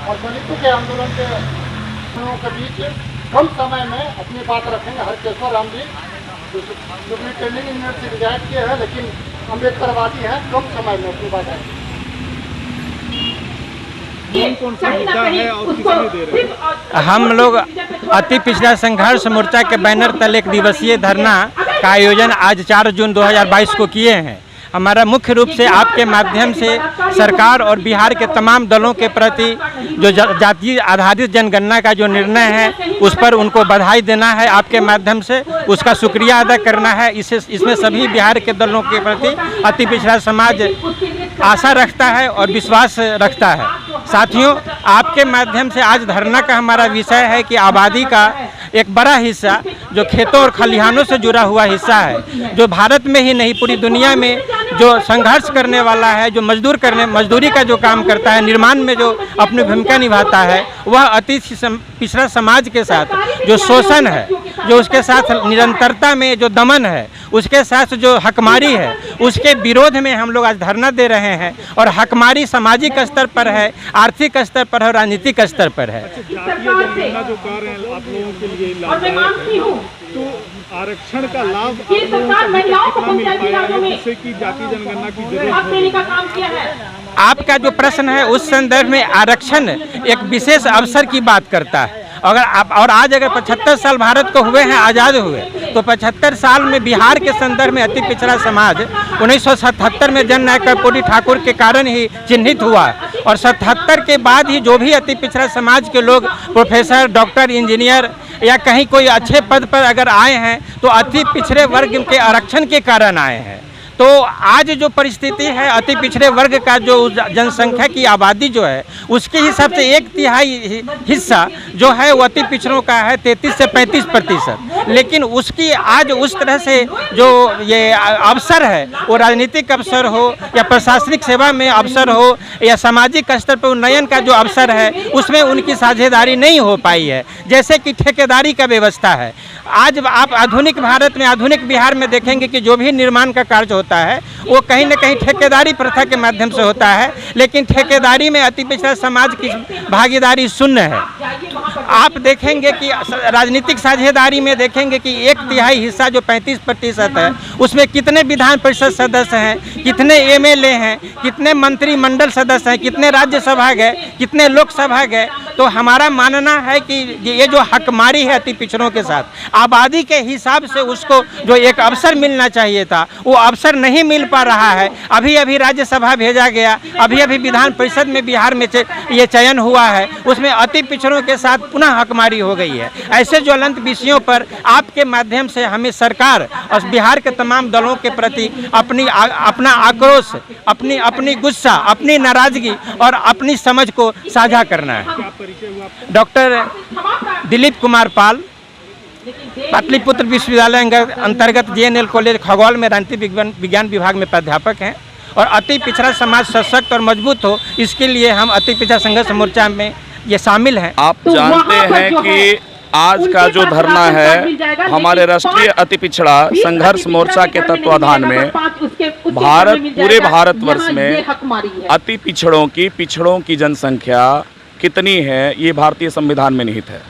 और दलितों के आंदोलन के बीच कम समय में अपनी बात रखेंगे। हरकेश्वर राम जी जो भी ट्रेनिंग यूनिवर्सिटी से रिजाइन किए हैं, लेकिन अम्बेडकरवादी हैं, कम समय में अपनी बात रखेंगे। कौन सा मुद्दा है और किसने दे रहे हैं? हम लोग अति पिछड़ा संघर्ष मोर्चा के बैनर तले एक दिवसीय धरना का आयोजन आज 4 जून 2022 को किए हैं। हमारा मुख्य रूप से आपके माध्यम से सरकार और बिहार के तमाम दलों के प्रति जो जातीय आधारित जनगणना का जो निर्णय है उस पर उनको बधाई देना है, आपके माध्यम से उसका शुक्रिया अदा करना है। इसमें सभी बिहार के दलों के प्रति अति पिछड़ा समाज आशा रखता है और विश्वास रखता है। साथियों, आपके माध्यम से आज धरना का हमारा विषय है कि आबादी का एक बड़ा हिस्सा जो खेतों और खलिहानों से जुड़ा हुआ हिस्सा है, जो भारत में ही नहीं पूरी दुनिया में जो संघर्ष करने वाला है, जो मजदूरी का जो काम करता है, निर्माण में जो अपनी भूमिका निभाता है, वह अति पिछड़ा समाज के साथ जो शोषण है, जो उसके साथ निरंतरता में जो दमन है, उसके साथ जो हकमारी है, उसके विरोध में हम लोग आज धरना दे रहे हैं। और हकमारी सामाजिक स्तर पर है, आर्थिक स्तर पर है और राजनीतिक स्तर पर है। जातीय जनगणना जो कार्य है आप लोगों के लिए लाभदायक है, तो आरक्षण का लाभ आप लोगों को कितना मिल पाया है जिससे कि जातीय जनगणना की जरूरत है? आपका जो प्रश्न है उस संदर्भ में आरक्षण एक विशेष अवसर की बात करता है। आज अगर 75 साल भारत को हुए हैं, आज़ाद हुए, तो 75 साल में बिहार के संदर्भ में अति पिछड़ा समाज 1977 में जननायक कर्पूरी ठाकुर के कारण ही चिन्हित हुआ और 77 के बाद ही जो भी अति पिछड़ा समाज के लोग प्रोफेसर, डॉक्टर, इंजीनियर या कहीं कोई अच्छे पद पर अगर आए हैं तो अति पिछड़े वर्ग के आरक्षण के कारण आए हैं। तो आज जो परिस्थिति है, अति पिछड़े वर्ग का जो जनसंख्या की आबादी जो है उसके हिसाब से 1/3 हिस्सा जो है वो अति पिछड़ों का है, 33 से 35%। लेकिन उसकी आज उस तरह से जो ये अवसर है, वो राजनीतिक अवसर हो या प्रशासनिक सेवा में अवसर हो या सामाजिक स्तर पर उन्नयन का जो अवसर है, उसमें उनकी साझेदारी नहीं हो पाई है। जैसे कि ठेकेदारी का व्यवस्था है, आज आप आधुनिक भारत में, आधुनिक बिहार में देखेंगे कि जो भी निर्माण का कार्य होता है वो कहीं न कहीं ठेकेदारी प्रथा के माध्यम से होता है, लेकिन ठेकेदारी में अति पिछड़ा समाज की भागीदारी शून्य है। आप देखेंगे कि राजनीतिक साझेदारी में देखेंगे कि 1/3 हिस्सा जो 35% है, उसमें कितने विधान परिषद सदस्य हैं, कितने MLA हैं, कितने मंत्रिमंडल सदस्य हैं, कितने राज्यसभा गए, कितने लोकसभा गए। तो हमारा मानना है कि ये जो हकमारी है अति पिछड़ों के साथ, आबादी के हिसाब से उसको जो एक अवसर मिलना चाहिए था वो अवसर नहीं मिल पा रहा है। अभी राज्यसभा भेजा गया, अभी विधान परिषद में बिहार में ये चयन हुआ है, उसमें अति पिछड़ों के साथ पुनः हकमारी हो गई है। ऐसे ज्वलंत विषयों पर आपके माध्यम से हमें सरकार और बिहार के तमाम दलों के प्रति अपना आक्रोश, अपनी गुस्सा, अपनी नाराजगी और अपनी समझ को साझा करना है। डॉक्टर दिलीप कुमार पाल, पाटलिपुत्र विश्वविद्यालय अंतर्गत JNL कॉलेज खगौल में राजनीतिक विज्ञान विभाग में प्राध्यापक हैं। और अति पिछड़ा समाज सशक्त और मजबूत हो, इसके लिए हम अति पिछड़ा संघर्ष मोर्चा में ये शामिल हैं। आप जानते हैं कि आज का जो धरना है हमारे राष्ट्रीय अति पिछड़ा संघर्ष मोर्चा के तत्वाधान में पूरे भारतवर्ष में अति पिछड़ों की जनसंख्या कितनी है ये भारतीय संविधान में निहित है,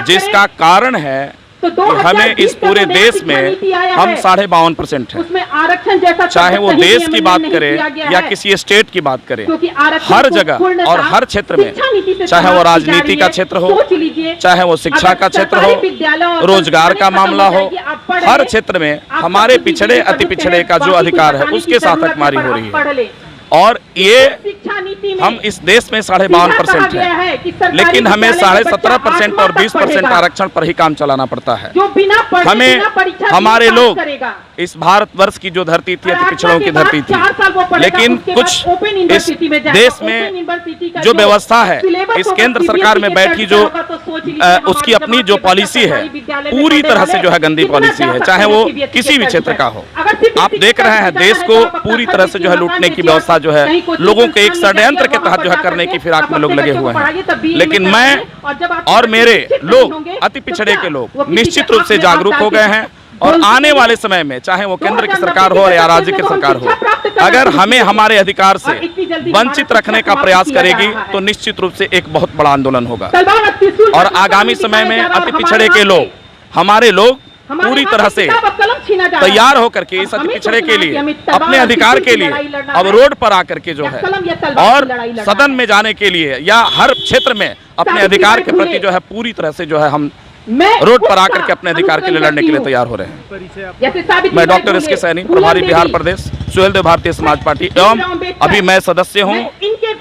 जिसका कारण है कि हमें इस पूरे देश में हम 52.5% हैं। चाहे वो देश की बात करें या किसी स्टेट की बात करें, हर जगह और हर क्षेत्र में, चाहे वो राजनीति का क्षेत्र हो, चाहे वो शिक्षा का क्षेत्र हो, रोजगार का मामला हो, हर क्षेत्र में हमारे पिछड़े अति पिछड़े का जो अधिकार है उसके साथ हकमारी हो रही है। और ये हम इस देश में 52% हैं, लेकिन हमें 17.5% और 20% आरक्षण पर ही काम चलाना पड़ता है। हमें हमारे लोग इस भारतवर्ष की जो धरती थी अति पिछड़ों की धरती थी, लेकिन कुछ इस देश में जो व्यवस्था है, इस केंद्र सरकार में बैठी जो उसकी अपनी जो पॉलिसी है पूरी तरह से जो है गंदी पॉलिसी है, चाहे वो किसी भी क्षेत्र का हो। आप देख रहे हैं देश को पूरी तरह से जो है लूटने की व्यवस्था जो है लोगों के एक षड्यंत्र के तहत जो है करने की फिराक में लोग लगे हुए हैं। लेकिन मैं और मेरे लोग, अति पिछड़े के लोग निश्चित रूप से जागरूक हो गए हैं और आने वाले समय में चाहे वो केंद्र की सरकार हो या राज्य की सरकार हो, अगर हमें हमारे अधिकार से वंचित रखने का प्रयास करेगी तो निश्चित रूप से एक बहुत बड़ा आंदोलन होगा। और आगामी समय में अति पिछड़े के लोग, हमारे लोग पूरी तरह से तैयार होकर के इस अति पिछड़े के लिए, अपने अधिकार के लिए अब रोड पर आकर के जो है और सदन में जाने के लिए या हर क्षेत्र में अपने अधिकार के प्रति जो है पूरी तरह से जो है हम रोड पर आकर के अपने अधिकार के लिए लड़ने के लिए तैयार हो रहे हैं। मैं डॉक्टर एस के सैनी, प्रभारी बिहार प्रदेश सुहेलदेव भारतीय समाज पार्टी एवं अभी मैं सदस्य हूं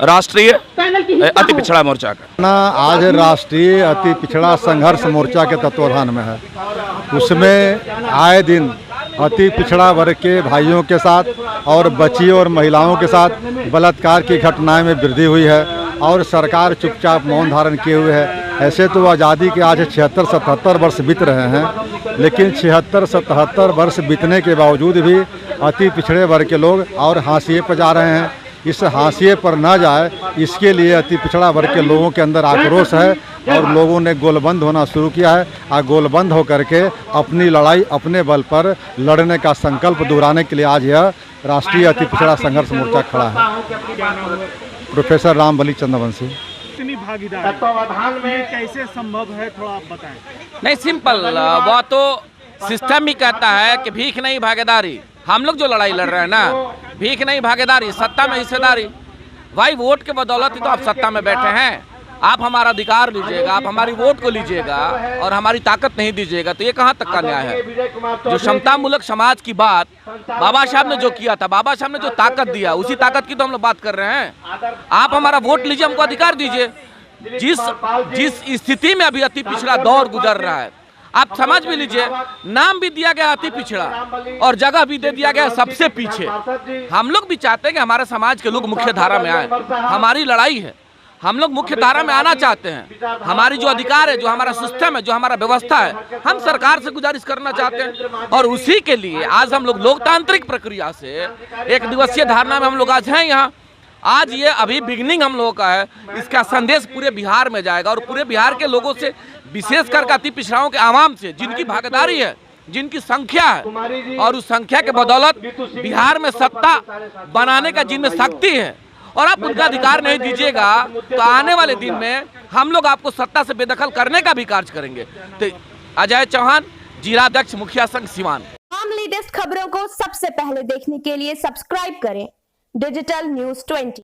राष्ट्रीय अति पिछड़ा मोर्चा का। आज राष्ट्रीय अति पिछड़ा संघर्ष मोर्चा के तत्वाधान में है। उसमें आए दिन अति पिछड़ा वर्ग के भाइयों के साथ और बच्चियों और महिलाओं के साथ बलात्कार की घटनाएं में वृद्धि हुई है और सरकार चुपचाप मौन धारण किए हुए है। ऐसे तो आज़ादी के आज 76-77 वर्ष बीत रहे हैं, लेकिन 76-77 वर्ष बीतने के बावजूद भी अति पिछड़े वर्ग के लोग और हाशिए पर जा रहे हैं। इस हाशिए पर न जाए इसके लिए अति पिछड़ा वर्ग के लोगों के अंदर आक्रोश है और लोगों ने गोलबंद होना शुरू किया है और गोलबंद होकर के अपनी लड़ाई अपने बल पर लड़ने का संकल्प दोहराने के लिए आज यह राष्ट्रीय अति पिछड़ा संघर्ष मोर्चा खड़ा है। प्रोफेसर रामबली चंद्रवंशी। इतनी भागीदारी ये कैसे संभव है, थोड़ा आप बताएं। नहीं, सिंपल, वो तो सिस्टम ही कहता है कि भीख नहीं भागीदारी। हम लोग जो लड़ाई लड़ रहे हैं ना, भीख नहीं भागीदारी, सत्ता में हिस्सेदारी। भाई वोट के बदौलत ही तो आप सत्ता में बैठे हैं। आप हमारा अधिकार लीजिएगा, आप हमारी वोट को लीजिएगा और हमारी ताकत नहीं दीजिएगा तो ये कहाँ तक का न्याय है। जो क्षमतामूलक समाज की बात बाबा साहब ने जो किया था, बाबा साहब ने जो ताकत दिया, उसी ताकत की तो हम लोग बात कर रहे हैं। आप हमारा वोट लीजिए, हमको अधिकार दीजिए। जिस स्थिति में अभी अति पिछड़ा दौर गुजर रहा है, आप समझ भी लीजिए, नाम भी दिया गया अति पिछड़ा और जगह भी दे दिया गया सबसे पीछे। हम लोग भी चाहते हैं कि हमारे समाज के लोग मुख्य धारा में आए। हमारी लड़ाई है, हम लोग मुख्य धारा में आना चाहते हैं। हमारी जो अधिकार है, जो हमारा सिस्टम है, जो हमारा व्यवस्था है, हम सरकार से गुजारिश करना चाहते हैं। और उसी के लिए आज हम लोग लोकतांत्रिक प्रक्रिया से एक दिवसीय धारणा में हम लोग आज हैं यहाँ। आज ये अभी बिगिनिंग हम लोगों का है, इसका संदेश पूरे बिहार में जाएगा और पूरे बिहार के लोगों से, विशेष कर अति पिछड़ाओं के आवाम से, जिनकी भागीदारी है, जिनकी संख्या है और उस संख्या के बदौलत बिहार में सत्ता बनाने का जिनमें शक्ति है और आप उनका अधिकार नहीं दीजिएगा तो आने वाले दिन में हम लोग आपको सत्ता से बेदखल करने का भी कार्य करेंगे। तो अजय चौहान, जिलाध्यक्ष मुखिया संघ सिवान। हम लेटेस्ट खबरों को सबसे पहले देखने के लिए सब्सक्राइब करें डिजिटल न्यूज़ 20।